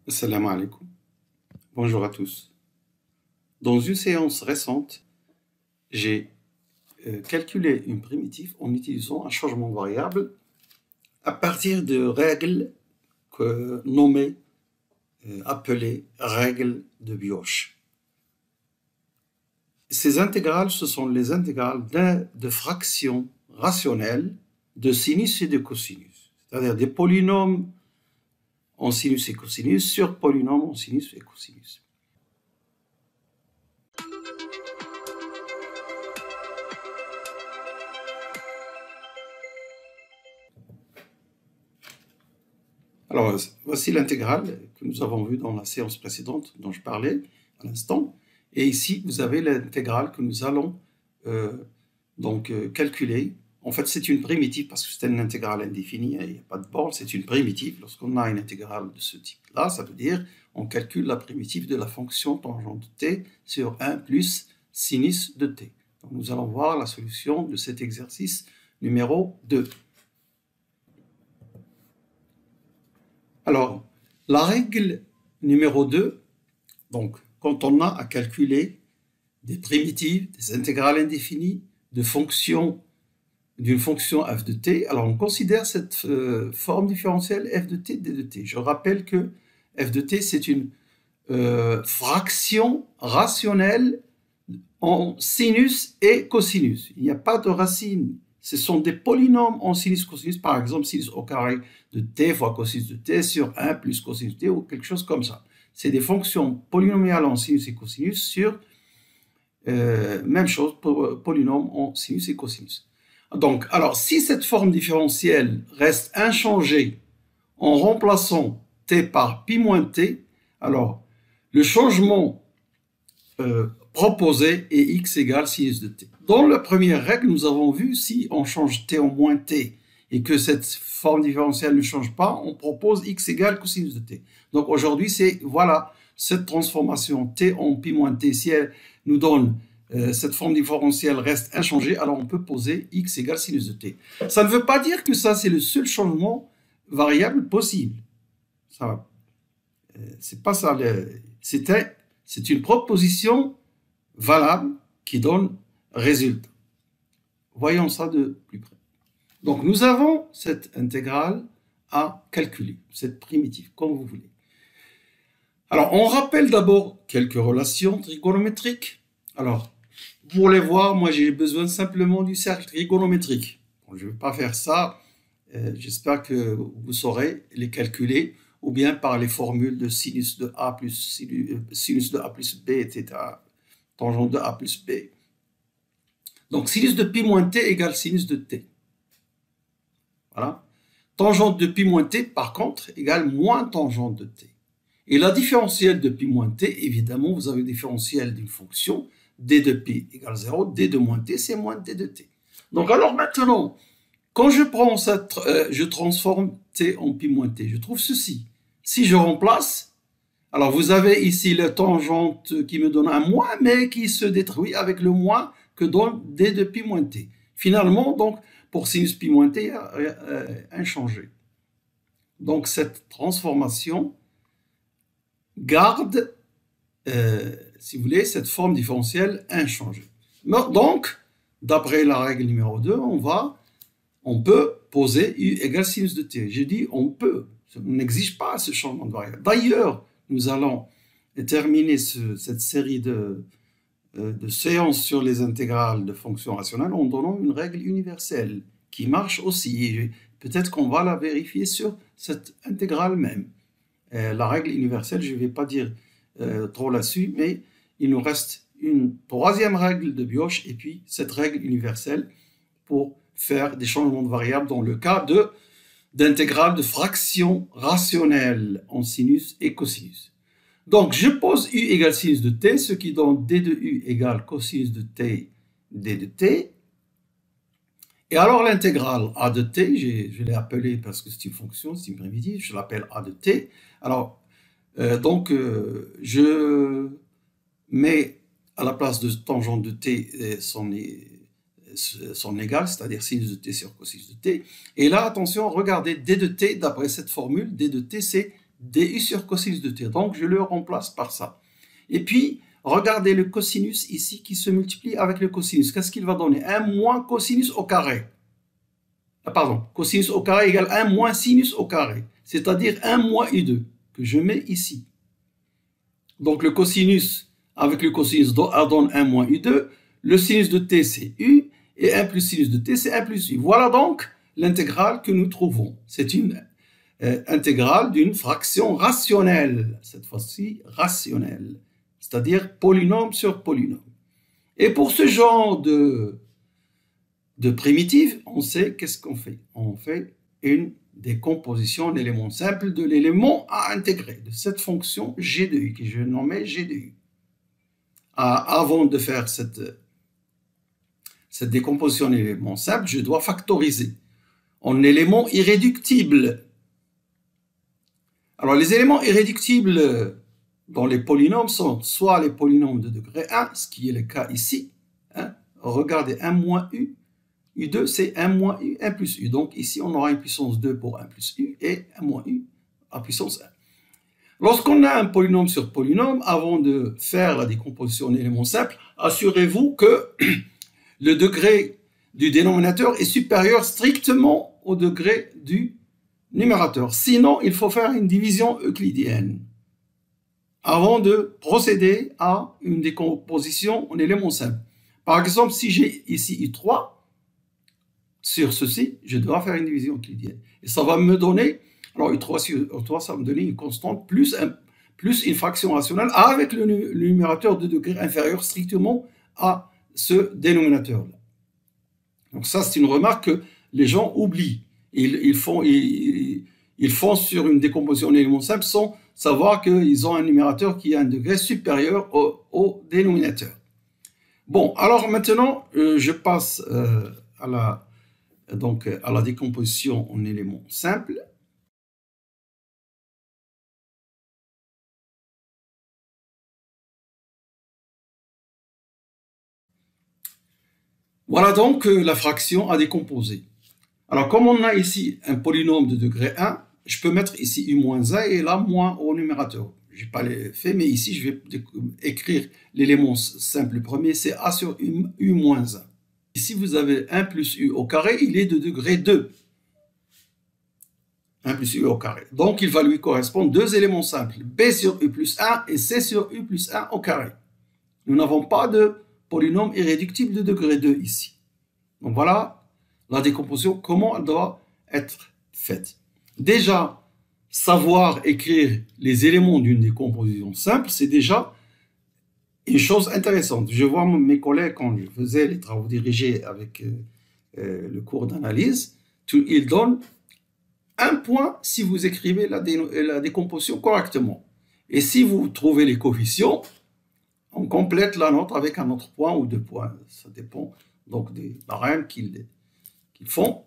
Assalamu alaikum. Bonjour à tous. Dans une séance récente, j'ai calculé une primitive en utilisant un changement de variable à partir de règles nommées, appelées règles de Bioch. Ces intégrales, ce sont les intégrales de fractions rationnelles de sinus et de cosinus, c'est-à-dire des polynômes en sinus et cosinus sur polynômes en sinus et cosinus. Alors, voici l'intégrale que nous avons vue dans la séance précédente dont je parlais à l'instant. Et ici, vous avez l'intégrale que nous allons calculer. En fait, c'est une primitive parce que c'est une intégrale indéfinie, il n'y a pas de borne, c'est une primitive. Lorsqu'on a une intégrale de ce type-là, ça veut dire on calcule la primitive de la fonction tangente de t sur 1 plus sinus de t. Donc, nous allons voir la solution de cet exercice numéro 2. Alors, la règle numéro 2, donc quand on a à calculer des primitives, des intégrales indéfinies, d'une fonction f de t, alors on considère cette forme différentielle f de t, d de t. Je rappelle que f de t, c'est une fraction rationnelle en sinus et cosinus. Il n'y a pas de racine. Ce sont des polynômes en sinus-cosinus, par exemple sinus au carré de t fois cosinus de t sur 1 plus cosinus de t ou quelque chose comme ça. C'est des fonctions polynomiales en sinus et cosinus sur, même chose, polynômes en sinus et cosinus. Donc, alors, si cette forme différentielle reste inchangée en remplaçant t par pi moins t, alors le changement proposé est x égale sinus de t. Dans la première règle, nous avons vu si on change t en moins t et que cette forme différentielle ne change pas, on propose x égale cosinus de t. Donc aujourd'hui, c'est voilà cette transformation t en pi moins t. Si elle nous donne cette forme différentielle reste inchangée, alors on peut poser x égale sinus de t. Ça ne veut pas dire que ça c'est le seul changement variable possible. Ça, c'est pas ça. C'est une proposition valable qui donne résultat. Voyons ça de plus près. Donc nous avons cette intégrale à calculer, cette primitive, comme vous voulez. Alors on rappelle d'abord quelques relations trigonométriques. Alors pour les voir, moi j'ai besoin simplement du cercle trigonométrique. Bon, je ne vais pas faire ça, j'espère que vous saurez les calculer, ou bien par les formules de sinus de A plus sinus de A plus B, etc. Tangente de A plus B. Donc sinus de pi moins t égale sinus de t. Voilà. Tangente de pi moins t, par contre, égale moins tangente de t. Et la différentielle de pi moins t, évidemment, vous avez le différentiel d'une fonction, d de pi égale 0, d de moins t, c'est moins d de t. Donc alors maintenant, quand je prends je transforme t en pi moins t, je trouve ceci. Si je remplace, alors vous avez ici la tangente qui me donne un moins, mais qui se détruit avec le moins que donne d de pi moins t. Finalement, donc, pour sinus pi moins t, inchangé. Donc cette transformation garde, si vous voulez, cette forme différentielle inchangée. Donc, d'après la règle numéro 2, on peut poser u égale sinus de t. J'ai dit on peut, on n'exige pas ce changement de variable. D'ailleurs, nous allons terminer cette série de séances sur les intégrales de fonctions rationnelles en donnant une règle universelle qui marche aussi. Peut-être qu'on va la vérifier sur cette intégrale même. La règle universelle, je ne vais pas dire trop là-dessus, mais il nous reste une troisième règle de Bioch et puis cette règle universelle pour faire des changements de variables dans le cas d'intégrales de fractions rationnelles en sinus et cosinus. Donc, je pose u égale sinus de t, ce qui donne d de u égale cosinus de t, d de t. Et alors, l'intégrale a de t, je l'ai appelée parce que c'est une fonction, c'est une primitive, je l'appelle a de t. Alors, je mets à la place de tangente de t son égal, c'est-à-dire sinus de t sur cosinus de t. Et là, attention, regardez, d de t, d'après cette formule, d de t, c'est du sur cosinus de t. Donc, je le remplace par ça. Et puis, regardez le cosinus ici qui se multiplie avec le cosinus. Qu'est-ce qu'il va donner? 1 moins cosinus au carré. Pardon, cosinus au carré égale 1 moins sinus au carré. C'est-à-dire 1 moins u2 que je mets ici. Donc, le cosinus avec le cosinus donne 1 moins u2. Le sinus de t, c'est u. Et 1 plus sinus de t, c'est 1 plus u. Voilà donc l'intégrale que nous trouvons. C'est une intégrale d'une fraction rationnelle. Cette fois-ci, rationnelle. C'est-à-dire polynôme sur polynôme. Et pour ce genre de primitive, on sait qu'est-ce qu'on fait. On fait une décomposition d'éléments simples de l'élément à intégrer, de cette fonction g de u, que je nommais g de u. Avant de faire cette décomposition d'éléments simples, je dois factoriser en éléments irréductibles. Alors, les éléments irréductibles dans les polynômes sont soit les polynômes de degré 1, ce qui est le cas ici. Hein. Regardez, 1 moins u, u2, c'est 1 moins u, 1 plus u. Donc, ici, on aura une puissance 2 pour 1 plus u et 1 moins u à puissance 1. Lorsqu'on a un polynôme sur polynôme, avant de faire la décomposition en éléments simples, assurez-vous que le degré du dénominateur est supérieur strictement au degré du numérateur. Sinon, il faut faire une division euclidienne avant de procéder à une décomposition en éléments simples. Par exemple, si j'ai ici u3 sur ceci, je dois faire une division euclidienne. Et ça va me donner, alors u3 sur u3, ça va me donner une constante plus une fraction rationnelle avec le numérateur de degré inférieur strictement à ce dénominateur-là. Donc ça, c'est une remarque que les gens oublient. Ils font sur une décomposition en éléments simples sans savoir qu'ils ont un numérateur qui a un degré supérieur au dénominateur. Bon, alors maintenant, je passe à la décomposition en éléments simples. Voilà donc la fraction à décomposer. Alors, comme on a ici un polynôme de degré 1, je peux mettre ici u-1 et là, moins au numérateur. Je n'ai pas fait, mais ici, je vais écrire l'élément simple premier, c'est a sur u-1. Ici, vous avez 1 plus u au carré, il est de degré 2. 1 plus u au carré. Donc, il va lui correspondre deux éléments simples, b sur u plus 1 et c sur u plus 1 au carré. Nous n'avons pas de polynôme irréductible de degré 2 ici. Donc, voilà la décomposition, comment elle doit être faite. Déjà, savoir écrire les éléments d'une décomposition simple, c'est déjà une chose intéressante. Je vois mes collègues, quand je faisais les travaux dirigés avec le cours d'analyse, ils donnent un point si vous écrivez la décomposition correctement. Et si vous trouvez les coefficients, on complète la note avec un autre point ou deux points. Ça dépend donc des barèmes qu'ils font.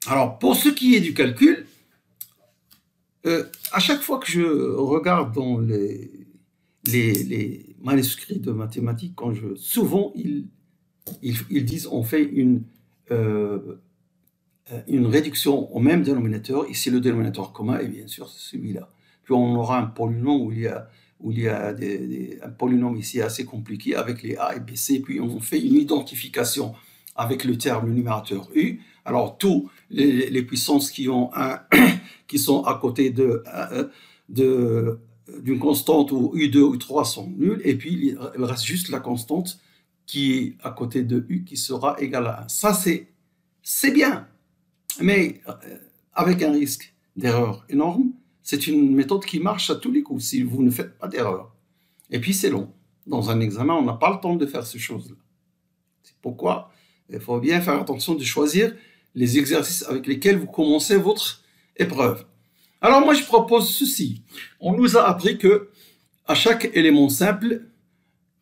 Alors, pour ce qui est du calcul, à chaque fois que je regarde dans les manuscrits de mathématiques, souvent ils disent on fait une réduction au même dénominateur. Ici, le dénominateur commun est bien sûr celui-là. Puis on aura un polynôme où il y a un polynôme ici assez compliqué avec les a et b, c. Puis on fait une identification avec le terme, le numérateur u. Alors, tous les puissances qui sont à côté d'une constante où u2 ou u3 sont nuls, et puis il reste juste la constante qui est à côté de u qui sera égale à 1. Ça, c'est bien, mais avec un risque d'erreur énorme. C'est une méthode qui marche à tous les coups si vous ne faites pas d'erreur. Et puis, c'est long. Dans un examen, on n'a pas le temps de faire ces choses-là. C'est pourquoi il faut bien faire attention de choisir les exercices avec lesquels vous commencez votre épreuve. Alors moi, je propose ceci. On nous a appris que à chaque élément simple,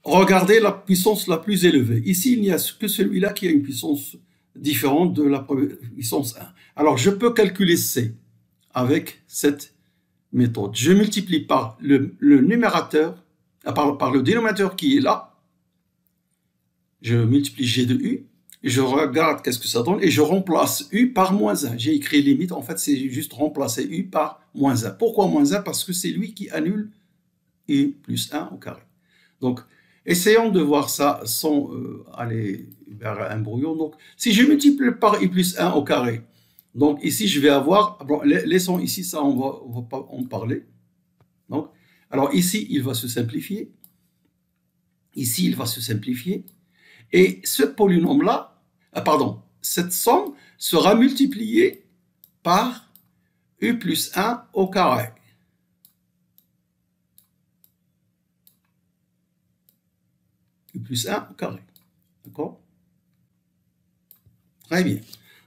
regardez la puissance la plus élevée. Ici, il n'y a que celui-là qui a une puissance différente de la puissance 1. Alors, je peux calculer C avec cette méthode. Je multiplie par le numérateur, par le dénominateur qui est là. Je multiplie G de U et je regarde qu'est-ce que ça donne, et je remplace U par moins 1. J'ai écrit limite, en fait, c'est juste remplacer U par moins 1. Pourquoi moins 1? Parce que c'est lui qui annule U plus 1 au carré. Donc, essayons de voir ça sans aller vers un brouillon. Donc, si je multiplie par U plus 1 au carré, donc ici, je vais avoir, bon, laissons ici, ça, on va pas en parler. Donc, alors ici, il va se simplifier. Ici, il va se simplifier. Et ce polynôme-là, pardon, cette somme sera multipliée par U plus 1 au carré. U plus 1 au carré. D'accord? Très bien.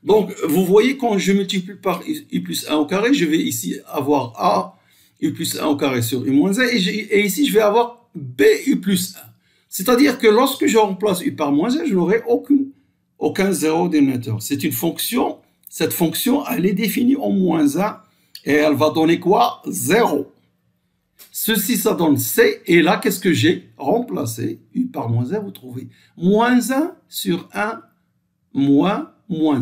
Donc, vous voyez, quand je multiplie par U plus 1 au carré, je vais ici avoir A U plus 1 au carré sur U moins 1, et ici, je vais avoir B U plus 1. C'est-à-dire que lorsque je remplace U par moins 1, je n'aurai aucun zéro dénominateur. C'est une fonction, cette fonction, elle est définie en moins 1, et elle va donner quoi? 0. Ceci, ça donne C, et là, qu'est-ce que j'ai? Remplacé U par moins 1, vous trouvez moins 1 sur 1 moins 1.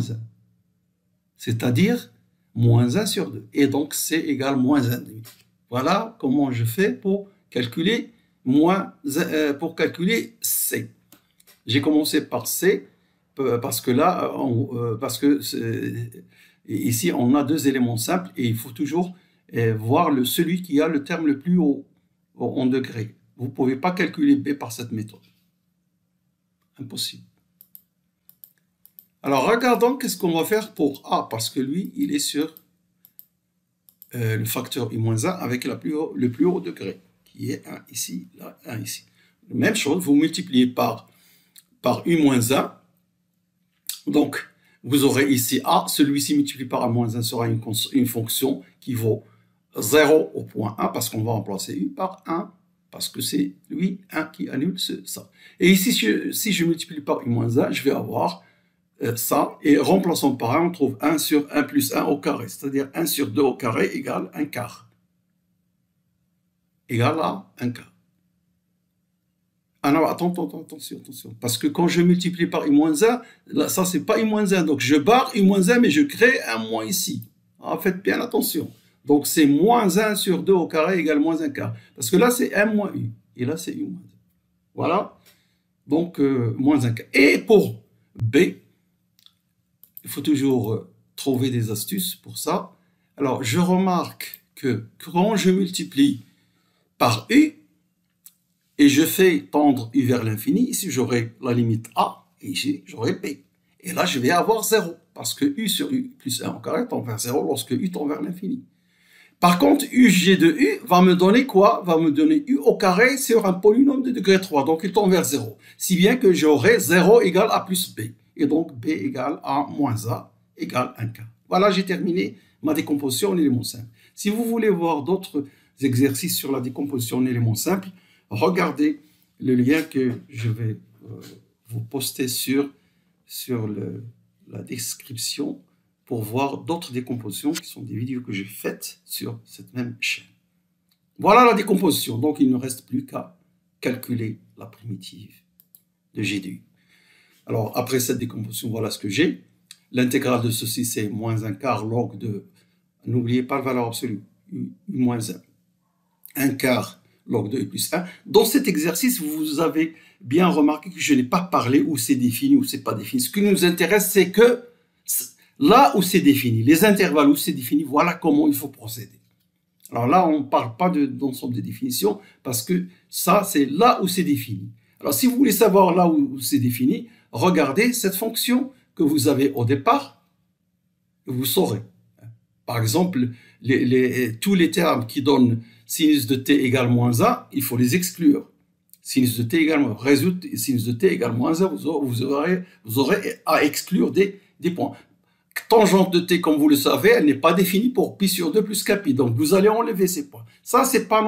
C'est-à-dire moins 1 sur 2. Et donc, C égale moins 1,5. Voilà comment je fais pour calculer, C. J'ai commencé par C, parce que là, ici, on a deux éléments simples, et il faut toujours voir celui qui a le terme le plus haut en degrés. Vous ne pouvez pas calculer B par cette méthode. Impossible. Alors, regardons qu'est-ce qu'on va faire pour A, parce que lui, il est sur le facteur U-1 avec le plus haut degré, qui est 1 ici, là, 1 ici. Même chose, vous multipliez par U-1. Donc, vous aurez ici A, celui-ci multiplié par A-1 sera une fonction qui vaut 0 au point 1, parce qu'on va remplacer U par 1, parce que c'est lui 1 qui annule ça. Et ici, si je multiplie par U-1, je vais avoir ça, et remplaçant par 1, on trouve 1 sur 1 plus 1 au carré, c'est-à-dire 1 sur 2 au carré égale 1 quart. Égale à 1 quart. Ah non, attention, parce que quand je multiplie par U-1, là, ça c'est pas U-1, donc je barre U-1, mais je crée un moins ici. Ah, faites bien attention. Donc c'est moins 1 sur 2 au carré égale moins 1 quart, parce que là c'est 1 moins U, et là c'est U moins 1. Voilà, donc moins 1 quart. Et pour B, il faut toujours trouver des astuces pour ça. Alors, je remarque que quand je multiplie par U, et je fais tendre U vers l'infini, ici j'aurai la limite A, et ici j'aurai B. Et là, je vais avoir 0, parce que U sur U plus 1 au carré tend vers 0 lorsque U tend vers l'infini. Par contre, UG de U va me donner quoi? Va me donner U au carré sur un polynôme de degré 3, donc il tend vers 0. Si bien que j'aurai 0 égale A plus B. Et donc B égale A moins A égale 1 quart. Voilà, j'ai terminé ma décomposition en éléments simples. Si vous voulez voir d'autres exercices sur la décomposition en éléments simples, regardez le lien que je vais vous poster sur la description pour voir d'autres décompositions qui sont des vidéos que j'ai faites sur cette même chaîne. Voilà la décomposition. Donc, il ne reste plus qu'à calculer la primitive de G de U. Alors, après cette décomposition, voilà ce que j'ai. L'intégrale de ceci, c'est moins 1 quart log de... N'oubliez pas la valeur absolue. U moins 1. 1 quart log de U plus 1. Dans cet exercice, vous avez bien remarqué que je n'ai pas parlé où c'est défini ou c'est pas défini. Ce qui nous intéresse, c'est que là où c'est défini, les intervalles où c'est défini, voilà comment il faut procéder. Alors là, on ne parle pas d'ensemble de définitions parce que ça, c'est là où c'est défini. Alors si vous voulez savoir là où c'est défini, regardez cette fonction que vous avez au départ, vous saurez. Par exemple, tous les termes qui donnent sinus de t égale moins 1, il faut les exclure. Sinus de t égale moins 1, résulte sinus de t égale moins 1, vous aurez à exclure des points. Tangente de t, comme vous le savez, elle n'est pas définie pour pi sur 2 plus kpi, donc vous allez enlever ces points. Ça, c'est pas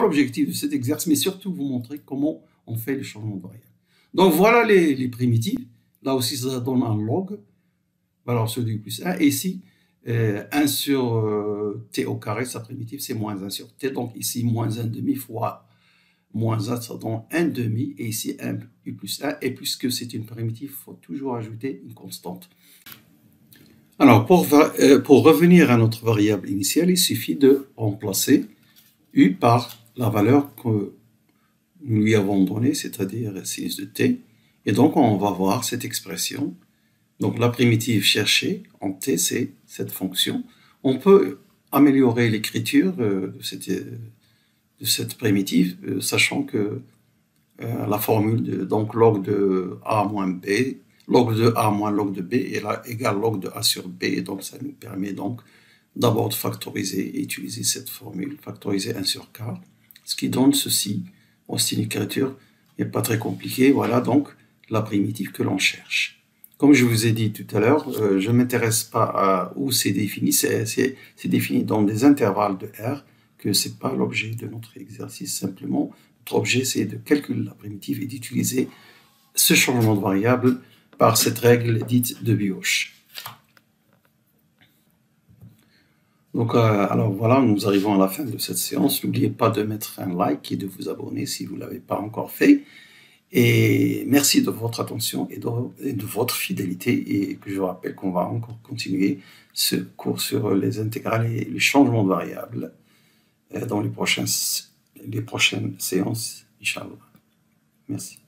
l'objectif de cet exercice, mais surtout vous montrer comment on fait les changements de variables. Donc voilà les primitives. Là aussi, ça donne un log, valeur sur 2 plus 1. Et ici, 1 sur t au carré, sa primitive, c'est moins 1 sur t. Donc ici, moins 1 demi fois moins 1, ça donne 1 demi, et ici 1 u plus 1, et puisque c'est une primitive, il faut toujours ajouter une constante. Alors, pour revenir à notre variable initiale, il suffit de remplacer u par la valeur que nous lui avons donnée, c'est-à-dire sinus de t, et donc on va voir cette expression. Donc la primitive cherchée en t, c'est cette fonction. On peut améliorer l'écriture de cette primitive, sachant que la formule donc log de a moins b, log de a moins log de b est égale log de a sur b, donc ça nous permet donc d'abord de factoriser et utiliser cette formule, factoriser 1 sur k, ce qui donne ceci. Aussi une écriture n'est pas très compliquée, voilà donc la primitive que l'on cherche. Comme je vous ai dit tout à l'heure, je ne m'intéresse pas à où c'est défini, c'est défini dans des intervalles de R, que ce n'est pas l'objet de notre exercice, simplement notre objet c'est de calculer la primitive et d'utiliser ce changement de variable par cette règle dite de Bioch. Donc, alors voilà, nous arrivons à la fin de cette séance. N'oubliez pas de mettre un like et de vous abonner si vous ne l'avez pas encore fait. Et merci de votre attention et de votre fidélité. Et que je vous rappelle qu'on va encore continuer ce cours sur les intégrales et les changements de variables dans les prochaines séances, Inch'Allah. Merci.